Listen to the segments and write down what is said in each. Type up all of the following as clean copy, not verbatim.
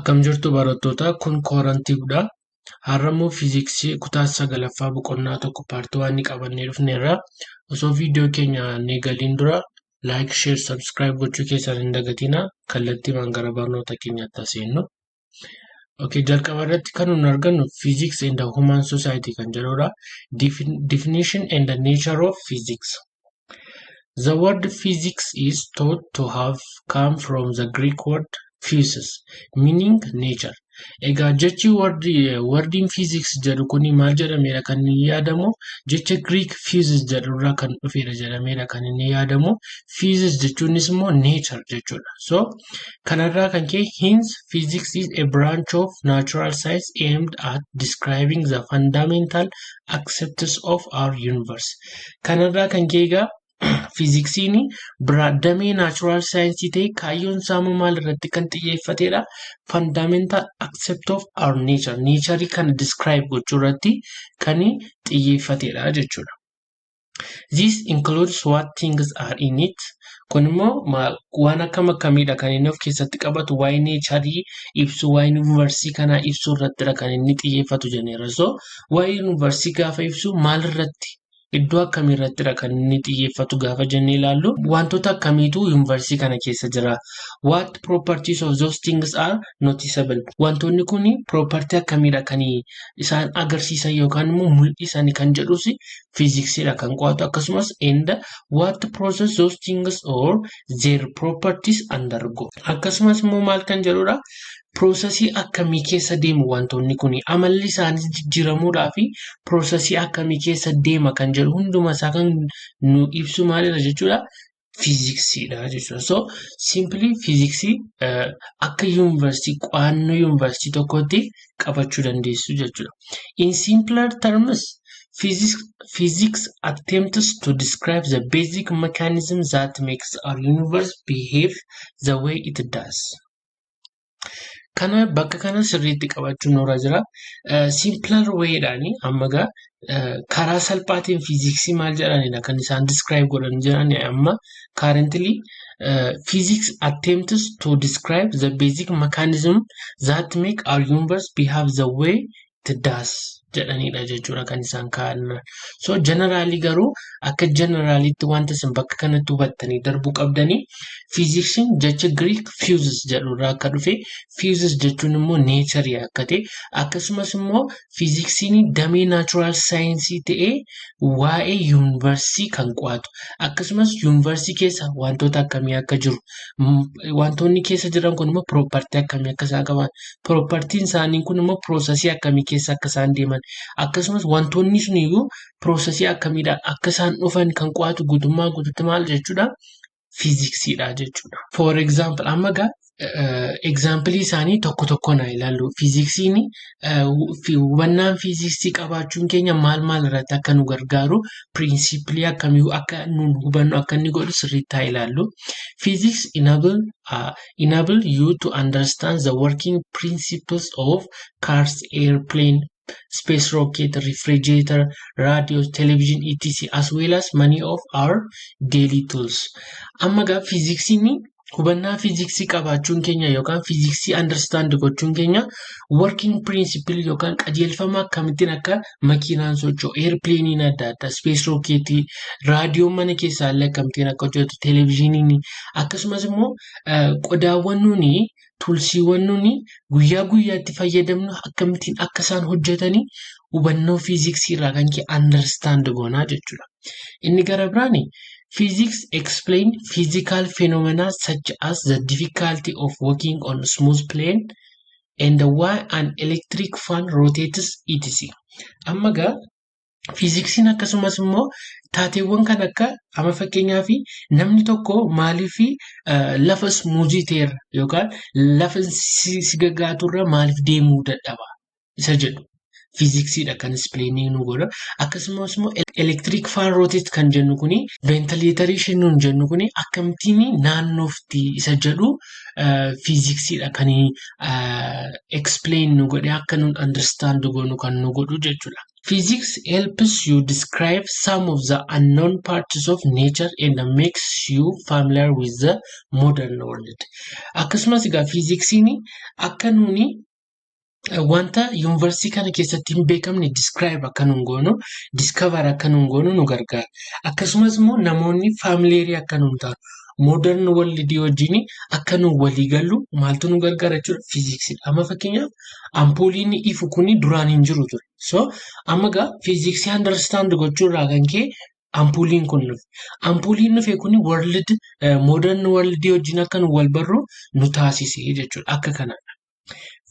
Akkam jirtu barattoota kun koorantiidha. Har'ammoo fiiziksii kutaa 9ffaa boqonnaa tokko paartii 1 qabannee dhufneerra. Osoo viidiyoo keenya hin eegaliin dura laayik, sheer, sabskiraayib gochuu keessan hin dagatinaa. Kallattiimaan gara barnoota keenyaatti seennu. Jalqaba irratti kan nuti argannu physics and the human society kan jedhudha. Definition and the nature of physics. The word physics is thought to have come from the Greek word physis, meaning nature. Egaa jechi wordiin physics jedhu kuni maal jedhameedha kan inni yaadamu? Jecha Greek physis jedhurraa kan dhufeedha jedhameedha kan inni yaadamu. Physis jechuunis immoo nature jechuudha. So kanarraa kan ka'e hence physics is a branch of natural science aimed at describing the fundamental acceptance of our universe. Kanarraa kan ka'e egaa fiiziksiin damee naachuraal saayinsii ta'e kaayyoon isaa maal irratti kan xiyyeeffatedha? Fundamental accept of our nature. Nature kana describe gochuu irratti kan xiyyeeffatedha jechuudha. This includes what things are in it. Kun immoo waan akkam akkamiidha kan inni of keessatti qabatu? Waa'ee nature ibsu, waa'ee yuunivarsiitii kanaa ibsu irrattidha kan inni xiyyeeffatu jenneera. So waa'ee yuunivarsiitii gaafa ibsu maal irratti? Iddoo akkamii irrattidha kan inni xiyyeeffatu gaafa jennee ilaallu? Wantoota akkamiitu yuunivarsiitii kana keessa jira? What properties of those things are noticeable? Wantoonni kun property akkamiidha kan isaan agarsiisan yookaan immoo mul'isan kan jedhus fiiziksiidha kan qo'atu. Akkasumas and what process those things or their properties undergo. Akkasumas immoo maal kan jedhudha? Proosesii akkamii keessa deemu wantoonni kun amalli isaanii jijjiiramuudhaa fi proosesii akkamii keessa deema kan jedhu hunduma isaa kan nu ibsu maalidha jechuudha? Fiiziksiidha jechuudha. So simply fiiziksii akka yuunivarsiitii qo'annoo yuunivarsiitii tokkotti qabachuu dandeessu jechuudha. In simpler terms, physics attempts to describe the basic mechanism that makes our universe behave the way it does. Kana bakka kana sirriitti qabachuun nurra jira. Simpler wayidhaani ammagaa karaa salphaatiin fiiziksii maal jedhanidha kan isaan describe godhan jedhani amma currently physics attempts to describe the basic mechanism that make our universe behave the way it does jedhanidha jechuudha kan isaan kaa'an. So generally garuu akka generalitti wanta isin bakka kanatti hubattanii darbuu qabdanii fiiziksiin jecha Greek physis jedhurraa akka dhufe, physis jechuun immoo nature akka ta'e, akkasumas immoo fiiziksiin damee naachuraal saayinsii ta'ee waa'ee yuunivarsiitii kan qo'atu. Akkasumas yuunivarsiitii keessa wantoota akkamii akka jiru, wantoonni keessa jiran kun immoo property akkamii akka isaan qaban, propertiin isaanii kun immoo proosesii akkamii keessa akka isaan deeman, akkasumas wantoonni sun iyyuu proosesii akkamiidhaan akka isaan dhufan kan qo'atu guutummaa guutuutti maal jechuudha? Fiiziksiidha jechuudha. For example, amma example isaanii tokko tokko na ilaallu. Fiiziksiin hubannaan fiiziksii qabaachuun keenya maal irratti akka nu gargaaru, piriinsiipilii akkamii akka nu hubannu akka inni godhu sirriitti haa ilaallu. Physics enable you to understand the working principles of cars, airplane, space rocket, refrigerator, radio, television, etc. as well as many of our daily tools. Amma fiiziksiin hubannaa fiiziksii qabaachuun keenya yookaan fiiziksii understand gochuun keenya working principle yookaan qajeelfama akkamittiin akka makiinaan socho'u, airplanein adda addaa, space rocket, raadiyoon mana keessaa illee akkamittiin akka hojjetu, televizyiniin akkasumas immoo qodaawwan nuni tulsiiwwan nuni guyyaa guyyaatti fayyadamnu akkamittiin akka isaan hojjetanii hubannoo fiiziksii irraa kan ka'e understand goonaa jechuudha. Inni gara biraani physics explain physical phenomena such as the difficulty of walking on a smooth plane and why an electric fan rotates etc. Amma fiiziksiin akkasumas immoo taateewwan kan akka amma fakkeenyaaf namni tokko maaliif lafa smuuzii ta'erra yookaan lafa sigagaaturra maaliif deemuu dadhaba isa jedhu fiiziksiidha kan explaining nu godha. Akkasumas immoo electric fan rotate kan jennu kuni ventilator nuun jennu kuni akkamittiin naannoofti isa jedhu fiiziksiidha kan explain nu godhe akka nu understand goonu kan nu godhu jechuudha. Physics helps you describe some of the unknown parts of nature and makes you familiar with the modern world. Akkasumas egaa fiiziksiin akka nuuni wanta yuunivarsiitii kana keessatti hin beekamne describe akka nuun goonu, discover akka nuun goonu nu gargaara. Akkasumas immoo namoonni familiar akka nuun taanu, modern world wajjin akka nuun walii gallu maaltu nu gargaara jechuudha fiiziksiidha. Amma fakkeenyaaf ampuuliin ifu kuni duraan hin jiru ture. So amma egaa fiiziksii understand gochuurraa kan ka'e ampuuliin kun dhufe. Ampuuliin dhufe kuni modern world wajjin akka nu wal barru nu taasise jechuudha. Akka kanadha.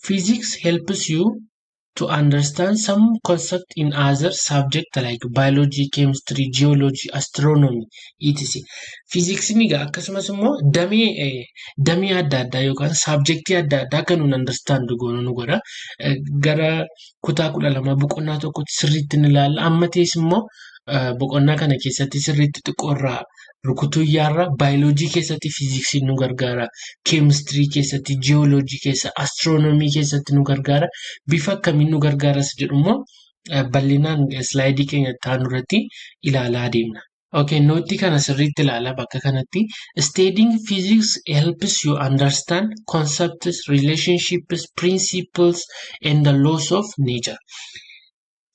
Physics helps you to understand some concept in other subject like biology, chemistry, geology, astronomy, etc. Physics ni ga akkasumas immoo damee adda addaa yookaan subjectii adda addaa kan nun understand goonu nu godha. Gara kutaa 12 boqonnaa tokkotti sirriitti ni ilaalla. Amma ta'es immoo boqonnaa kana keessatti sirriitti xiqqoorraa rukutuyyaarra biology keessatti physics nu gargaara, chemistry keessatti, geology keessa, astronomy keessatti nu gargaara. Bifa akkamiin nu gargaaras jedhummoo bal'inaan slaayidii keenya ta'an irratti ilaalaa deemna. Okay, nooti kana sirriitti ilaala bakka kanatti. Studying physics helps you understand concepts, relationships, principles and the laws of nature.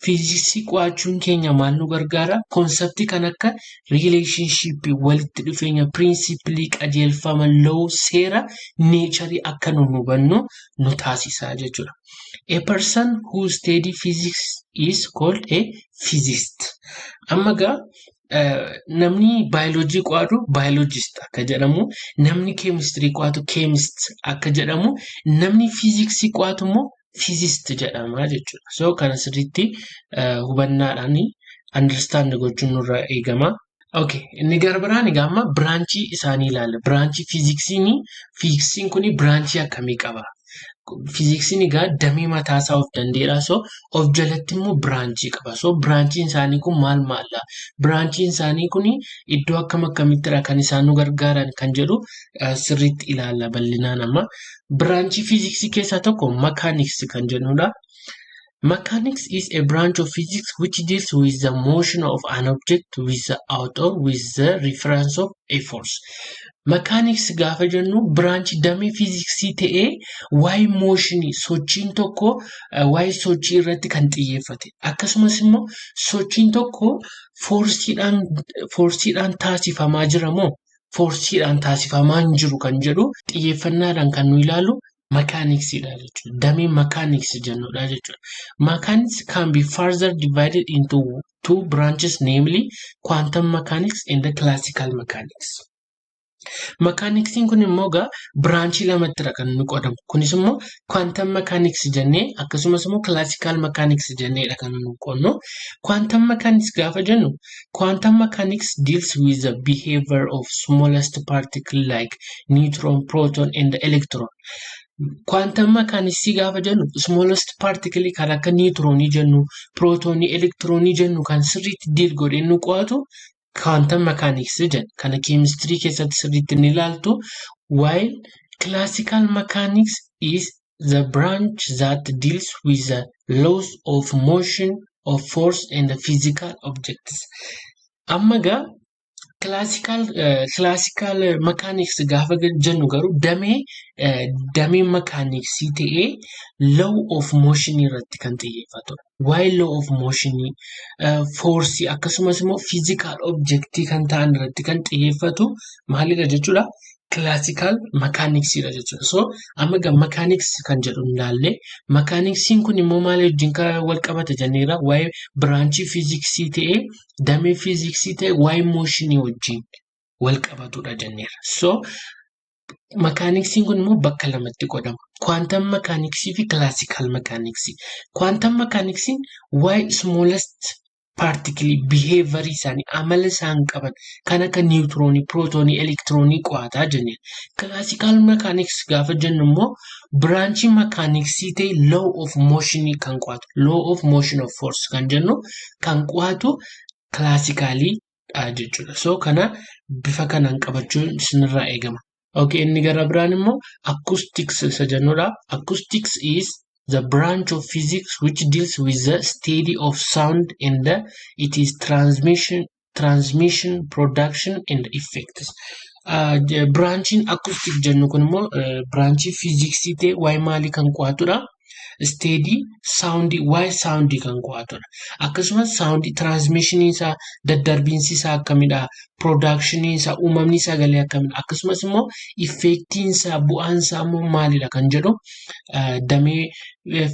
Fiiziksii qo'achuun keenya maal nu gargaara? Konseptii kan akka relationship, walitti dhufeenya, principle, qajeelfama, law, seera, nature akka nu hubannu nu taasisa jechuudha. A person who study physics is called a physicist. Amma egaa namni biology qo'atu biologist akka jedhamu, namni chemistry qo'atu chemist akka jedhamu, namni physics qo'atu immoo physicist jedhama jechuudha. So kana sirriitti hubannaadhaan understand gochuun nurraa eegama. Okay, inni gara biraan egaa amma branchii isaanii ilaalla. Branchii fiiziksiin kuni branchii akkamii qaba? Fiiziksiin egaa damee mataasaa of danda'eera. So of jalatti immoo branchii qaba. So branchiin isaanii kun maal? Branchiin isaanii kuni iddoo akkamittidha kan isaan nu gargaaran kan jedhu sirriitti ilaalla bal'inaan amma. Branchii fiiziksii keessaa tokko mechanics kan jennudha. Mechanics is a branch of physics which deals with the motion of an object without or with the reference of a force. Mechanics gaafa jennu branch damee fiiziksii ta'ee waa'ee motionii sochiin tokko waa'ee sochii irratti kan xiyyeeffate. Akkasumas immoo sochiin tokko forsiidhaan taasifamaa jira moo forsiidhaan taasifamaa hin jiru kan jedhu xiyyeeffannaadhaan kan nu ilaalu mechanicsdha jechuudha. Damee mechanics jennudha jechuudha. Mechanics can be further divided into two branches, namely quantum mechanics and the classical mechanics. Mechanicsing kun immoo egaa branchii lamattidha kan nu qodamu. Kunis immoo quantum mechanics jennee akkasumas immoo classical mechanics jenneedha kan nu qonnu. Quantum mechanics gaafa jennu quantum mechanics deals with the behavior of smallest particle like neutron, proton and electron. Quantum mechanics gaafa jennu smallest particle kan akka neutronii jennu, protonii, electronii jennu kan sirriitti deal godhee nu qo'atu quantum mechanics jenna. Kana chemistry keessatti sirriitti ni ilaaltu. While classical mechanics is the branch that deals with the laws of motion, of force and the physical objects. Amma egaa classical mechanics gaafa jennu garuu damee mechanics ta'ee law of motion irratti kan xiyyeeffatudha. Why law of motion, force akkasumas immoo physical object kan ta'an irratti kan xiyyeeffatu maalidha jechuudha? Classical mechanicsdha jechuudha. So amma egaa mechanics kan jedhu ilaalle mechanicsing kun immoo maal wajjin wal qabata jenneera? Waa'ee branchii fiiziksii ta'ee damee fiiziksii ta'ee waa'ee motionii wajjin wal qabatudha jenneera. So mechanicsing kun immoo bakka lamatti qodama. Quantum mechanics fi classical mechanics. Quantum mechanics waa'ee smallest particle behavior isaanii amala isaan qaban kan akka neutronii, protonii, electronii qo'ataa jenneera. Classical mechanics gaafa jennu immoo branchii mechanics ta'e law of motion kan qo'atu, law of motion of force kan jennu kan qo'atu classically jechuudha. So kana bifa kanaan qabachuun isinirraa eegama. Okay, inni gara biraan immoo acoustics isa jennudha. Acoustics is the branch of physics which deals with the study of sound and its transmission, production, and effects. Branchiin acoustic jennu kun immoo branchii fiiziksii ta'e waa'ee maalii kan qo'atudha? Study soundii waa'ee soundii kan qo'atudha. Akkasumas soundii transmissionii isaa, daddarbiinsi isaa akkamidha, productionii isaa, uumamni sagalee akkamidha, akkasumas immoo effectiin isaa, bu'aan isaa immoo maalidha kan jedhu damee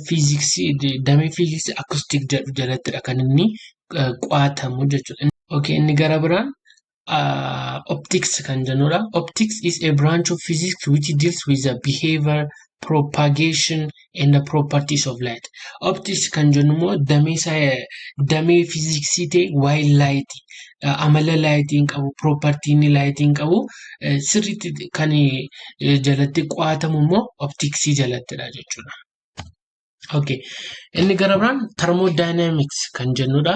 fiiziksii acoustic jedhu jalattidha kan inni qo'atamu jechuudha. Okay, inni gara biraan optics kan jennudha. Optics is a branch of physics which deals with the behavior, propagation, and the properties of light. Optics kan jennu immoo damee fiiziksii ta'e waa'ee laayitii, amala laayitiin qabu, propertiin laayitiin qabu sirriitti kan jalatti qo'atamu immoo optiksii jalattidha jechuudha. Okay, inni gara biraan thermodynamics kan jennudha.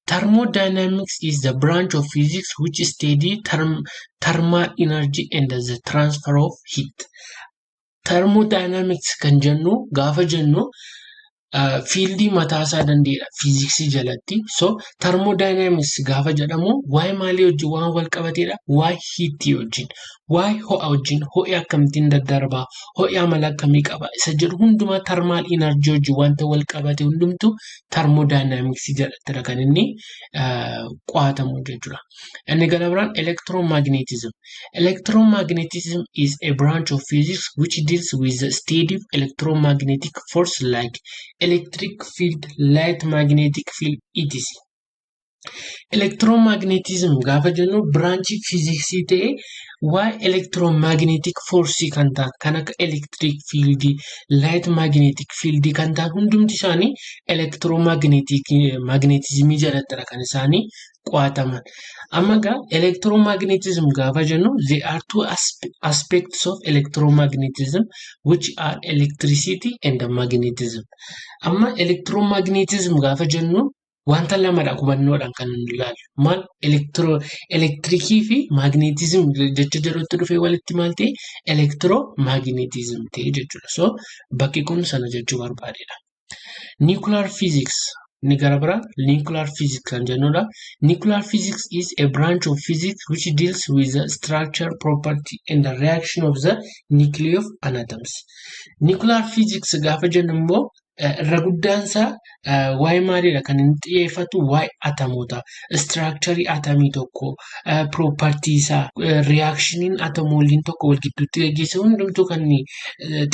Thermodynamics is the branch of physics which study thermal energy and the transfer of heat. Thermodynamics kan jennu gaafa jennu fiildii mataasaa danda'edha fiiziksii jalatti. So thermodynamics gaafa jedhamu waa'ee maalii wajjin waan wal qabatedha? Waa'ee hiitii wajjin, waa'ee ho'a wajjin, ho'i akkamittiin daddarbaa, ho'i amala akkamii qaba isa jedhu hundumaa thermal energy wajjin wanta wal qabate hundumtu thermodynamics jalattidha kan inni qo'atamu jechuudha. Inni gara biraan electromagnetism. Electromagnetism is a branch of physics which deals with the study of electromagnetic force like electric field, light, magnetic field, etc. Electromagnetism gaafa jennu branchii fiiziksii ta'e waa'ee electromagnetic force kan ta'an kan akka electric field, light, magnetic field kan ta'an hundumti isaanii electromagnetismii jalattidha kan isaanii qo'ataman. Amma egaa electromagnetism gaafa jennu there are two aspects of electromagnetism which are electricity and magnetism. Amma electromagnetism gaafa jennu wanta lamadha hubannoodhaan kan ilaalu. Maal elektirikii fi magnetism jecha jedhutti dhufee walitti maal ta'e electromagnetism ta'e jechuudha. So bakki kun sana jechuu barbaadedha. Nuclear physics ni gara biraa nuclear physics kan jennudha. Nuclear physics is a branch of physics which deals with the structure, property, and the reaction of the nuclei of atoms. Nuclear physics gaafa jennu immoo irra guddaansaa waa'ee maaliidha kan inni xiyyeeffatu? Waa'ee atomoota, structurii atomii tokko, propertii isaa, reactioniin atomooliin tokko wal gidduutti gaggeessu hundumtuu kan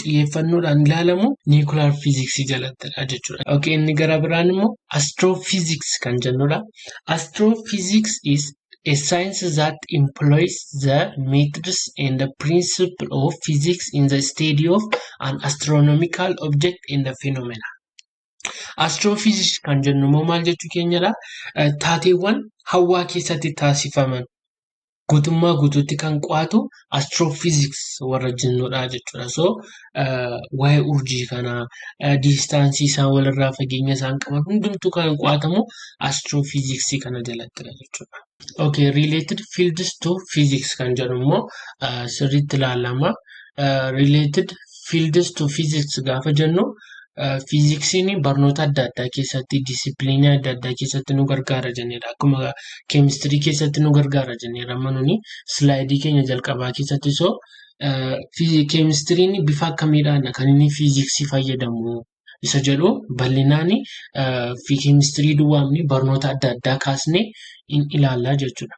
xiyyeeffannoodhaan ilaalamu nuclear physics jalattidha jechuudha. Okay, inni gara biraan immoo astrophysics kan jennudha. Astrophysics is a science that employs the methods and the principle of physics in the study of an astronomical object and the phenomena. Astrophysics kan jennu immoo maal jechuu keenyadha? Taateewwan hawaa keessatti taasifaman guutummaa guutuutti kan qo'atu astrophysics warra jennudha jechuudha. So waa'ee urjii kanaa, distaansii isaan walirraa fageenya isaan qaban hundumtuu kan qo'atamu astrophysics kana jalattidha jechuudha. Okay, related fields to physics kan jedhu immoo sirriitti ilaalama. Related fields to physics gaafa jennu fiiziksiin barnoota adda addaa keessatti, disipiliinii adda addaa keessatti nu gargaara jennedha. Akkuma keemistirii keessatti nu gargaara jennedha. Amma nuni slaayidii keenya jalqabaa keessatti keemistiriin bifa akkamiidhaan kan inni fiiziksii fayyadamu isa jedhu bal'inaan keemistirii duwwaamni barnoota adda addaa kaasnee in ilaallaa jechuudha.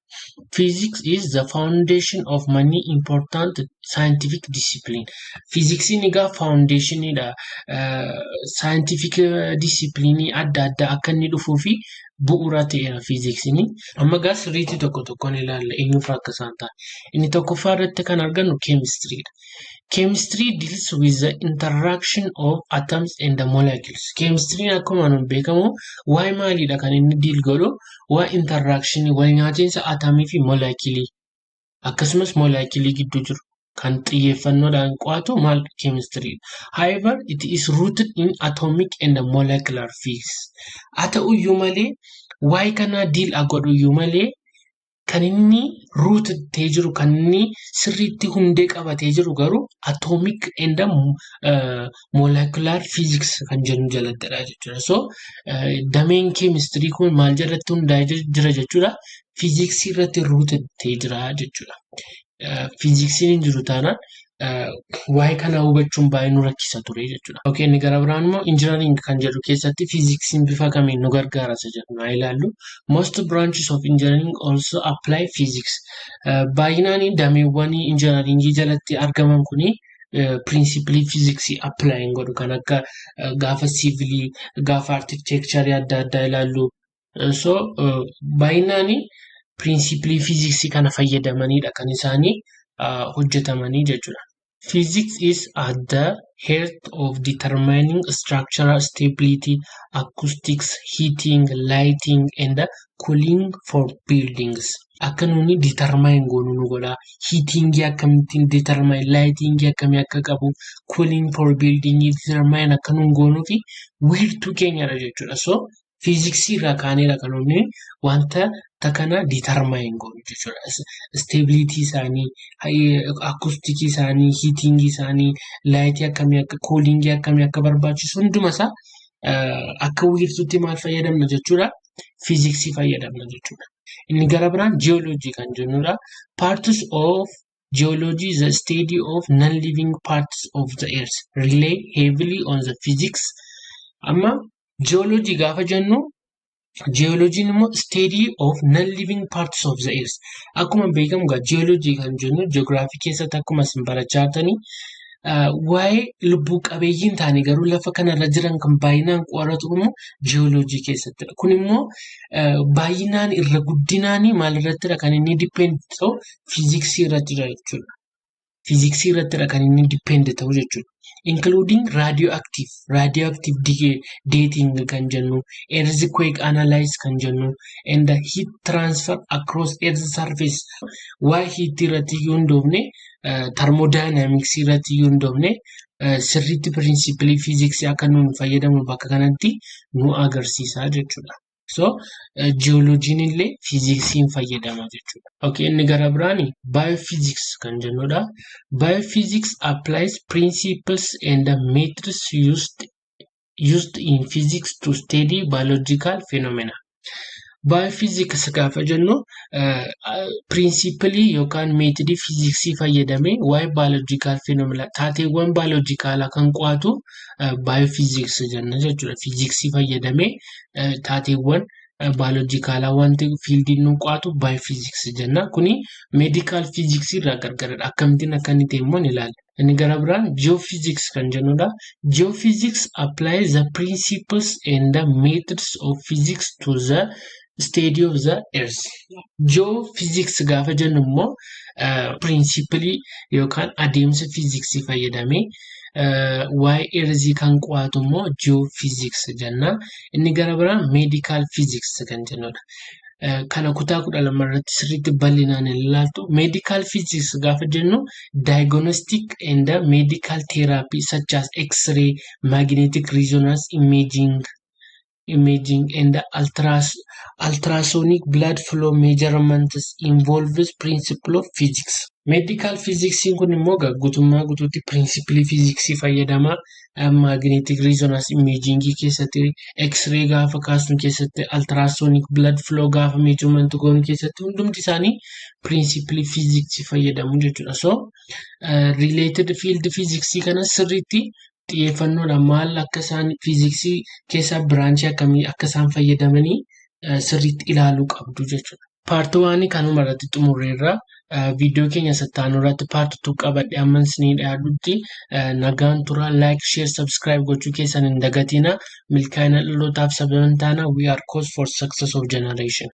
Physics is the foundation of many important scientific discipline. Fiiziksiin egaa foundationidha. Scientific discipline adda addaa akka inni dhufuu fi bu'uura ta'eera fiiziksiin. Amma egaa sirriitti tokko tokkoon ilaalla eenyuufaa akka isaan ta'an. Inni tokkoffaa irratti kan argannu keemistiriidha. Chemistry deals with the interaction of atoms and the molecules. Chemistry akkuma nu beekamu waa'ee maaliidha kan inni deal godhu? Waa'ee interaction wal nyaatinsa atomii fi molecuulii akkasumas molecuulii gidduu jiru kan xiyyeeffannoodhaan qo'atu maal chemistry. However, it is rooted in atomic and molecular physics. Haa ta'uyyuu malee waa'ee kana deal godhuyyuu malee kan inni rootatee jiru kan inni sirriitti hundee qabatee jiru garuu atomic and molecular physics kan jennu jalattidha jechuudha. So dameen keemistirii kun maal jalatti hundaa'ee jira jechuudha. Fiiziksii irratti rootatee jira jechuudha. Fiiziksiin hin jiru taanaan waa'ee kana hubachuun baay'ee nu rakkisa ture jechuudha. Okay, inni gara biraan immoo engineering kan jedhu keessatti fiiziksiin bifa kamiin nu gargaara isa jedhu haa ilaallu. Most branches of engineering also apply physics. Baay'inaan dameewwan engineeringii jalatti argaman kuni principally physicsii apply godhu kan akka gaafa civilii, gaafa architecture adda addaa ilaallu. So baay'inaan principally physicsii kana fayyadamanidha kan isaanii hojjetamanii jechuudha. Physics is at the heart of determining structural stability, acoustics, heating, lighting, and cooling for buildings. Akka nuni determine goonu nu godha. Heating akkamittiin determine, lighting akkamii akka qabu, cooling for building determine akka nun goonuu fi wiirtuu keenyadha jechuudha. So fiiziksii irraa kaaneedha kan nuti wanta takana determine goonu jechuudha. Stability isaanii, acoustic isaanii, heating isaanii, light akkamii akka cooling akkamii akka barbaachisu hundumasaa akka wiirtuutti maal fayyadamna jechuudha. Fiiziksii fayyadamna jechuudha. Inni gara biraan geology kan jennudha. Parts of geology is the study of non-living parts of the earth, rely heavily on the physics. Amma geology gaafa jennu geology immoo study of non-living parts of the earth. Akkuma beekamu geology kan jennu geography keessatti akkuma isin barachaa jirtanii waa'ee lubbuu qabeeyyiin taane garuu lafa kanarra jiran kan baay'inaan qoratu immoo geology keessattidha. Kun immoo baay'inaan irra guddinaan maalirrattidha kan inni depend ta'u fiiziksii irrattidha jechuudha. Fiiziksii irrattidha kan inni depend ta'u jechuudha. Including radioactive dating kan jennu, earthquake analysis kan jennu, and the heat transfer across earth's surface. Why heat irratti yoo hundoofne thermodynamics irratti yoo hundoofne sirriitti principally physics akka nuun fayyadamu bakka kanatti nu agarsiisa jechuudha. So geology illee fiiziksiin fayyadama jechuudha. Okay, inni gara biraani biophysics kan jennudha. Biophysics applies principles and methods used in physics to study biological phenomena. Biophysics gaafa jennu principally yookaan meetodii fiiziksii fayyadamee waa'ee biological phenomena taateewwan biologicaalaa kan qo'atu biophysics jenna jechuudha. Fiiziksii fayyadamee taateewwan biologicaalaa wanti fiildiin nu qo'atu biophysics jenna. Kuni medical physics irraa gargaradha. Akkamittiin akka inni ta'e immoo ni ilaalla. Inni gara biraan geophysics kan jennudha. Geophysics applies the principles and the methods of physics to the study of the earth. Geophysics gaafa jennu immoo principally yookaan adeemsa fiiziksii fayyadamee waa'ee erzii kan qo'atu immoo geophysics jenna. Inni gara biraan medical physics kan jennudha. Kana kutaa 12 irratti sirriitti bal'inaan ilaaltu. Medical physics gaafa jennu diagnostic and medical therapy such as X-ray, magnetic resonance imaging and ultrasonic blood flow measurements involves principle of physics. Medical physics kun immoo guutummaa guutuutti principally physics fayyadama. Magnetic resonance imaging keessatti, X-ray gaafa kaasnu keessatti, ultrasonic blood flow gaafa measurement goonu keessatti hundumti isaanii principally physics fayyadamu jechuudha. So related field physics kana sirriitti xiyyeeffannoodha maal akka isaan fiiziksii keessa biraanchii akkamii akka isaan fayyadamanii sirriitti ilaaluu qabdu jechuudha. Paartii 1 kanuma irratti xumurreerra. Viidiyoo keenya sattaanuu irratti paartii 2 qabadhe amman isinii dhiyaadutti nagaan tura. Like, share, subscribe gochuu keessan hin dagatina. Milkaa'ina dhalootaaf sababa taana. We are cause for success of generation.